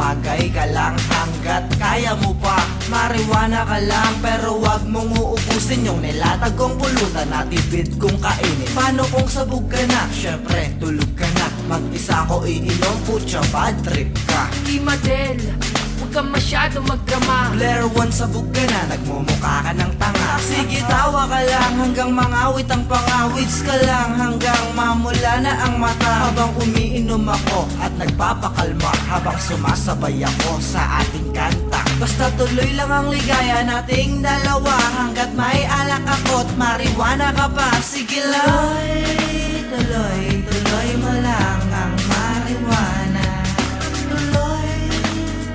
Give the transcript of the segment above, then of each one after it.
tumagay ka lang hanggat kaya mo pa. Marijuana ka lang pero wag mong uubusin yung nilatag kong pulutan at ibig kong kainin. Paano kung sabog ka na? Syempre tulog ka na. Mag-isa ko iinom, putya bad trip ka. Imadel, huwag kang masyado magdrama. Blair One, sabog ka na, nagmumukha ka ng tanga. Sige tawa ka lang hanggang mangawit ang pangawits ka lang, hanggang mamula na ang mata. Habang umiinom ako at nagpapakalma, habang sumasabay ako sa ating kanta. Basta tuloy lang ang ligaya nating dalawa, hanggat may alak ako't marijuana ka pa. Sige lang, tuloy, tuloy mo lang ang marijuana. Tuloy,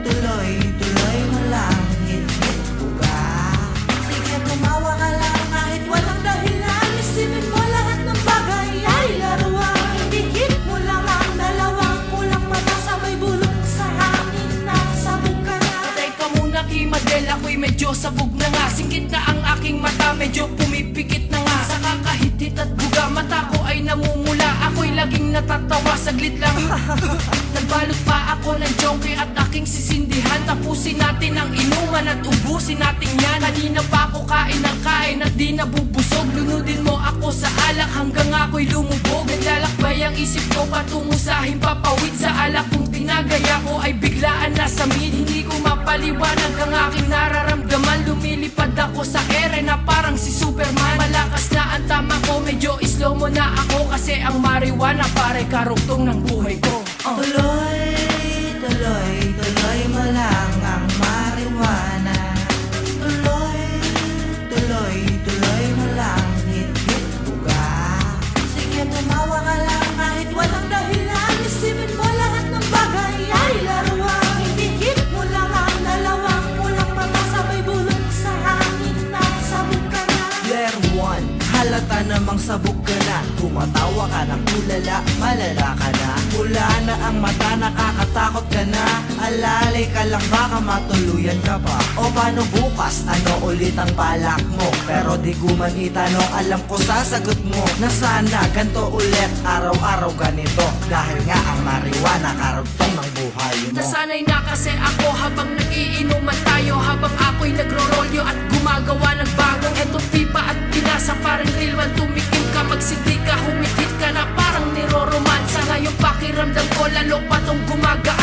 tuloy, tuloy mo lang, hit-hit buga. Sige tumawa ka lang kahit walang dahilan. Isipin mo lahat ng bagay ay laruan. Hit mo lang ang dalawang pulang mata, sabay bulong sa hangin na sabog ka na. Teka muna Imadel, ako'y medyo sabog na nga. Singkit na ang aking mata, medyo pumipikit na nga. Sa kakahitit at buga, mata ko ay namumula. Ako'y laging natatawa, saglit lang. Nagbalot pa ako ng jonke at aking sisindihan. Tapusin natin ang inuman at ubusin natin yan. Kanina pa ako kain ng kain at di nabubusog. Lunodin mo ako sa alak hanggang ako'y lumubog. Naglalakbay ang isip ko patungo sa himpapawid. Sa alak kong tinagaya ko ay biglaan na samid. Hindi ko mapaliwanag ang aking nararamdaman. Lumilipad ako sa ere na parang si Superman. Malakas na ang tama ko, medyo slow mo na ako. Kasi ang marijuana pare karugtong ng buhay ko. Tuloy, tuloy, tuloy mo lang ang marijuana. Tuloy, tuloy, tuloy mo lang, hit-hit buga. Sige tumawa ka lang kahit walang dahilan. Isipin mo lahat ng bagay ay laruan. Hit mo lang ang dalawang pulang mata, sabay bulong sa hangin na sabog ka na. Blair One, halata namang sabog ka na. Tumatawa ka ng tulala, malala ka na. Pula na ang mata, nakakatakot ka na. Alalay ka lang, baka matuluyan ka pa. O paano bukas, ano ulit ang balak mo? Pero di ko man itanong, alam ko sasagot mo na sana ganto ulit, araw-araw ganito. Dahil nga ang marijuana karugtong ng buhay mo. Nasanay na kasi ako habang nagiinuman tayo. Habang ako'y nagro-rolyo at gumagawa ng bagong etong pipa at pinasa. Parang real one, tumikim ka, magsindi ka, humihit ka na parang niroromansa. Ngayong pakiramdam ko lalo pa tong gumagaan.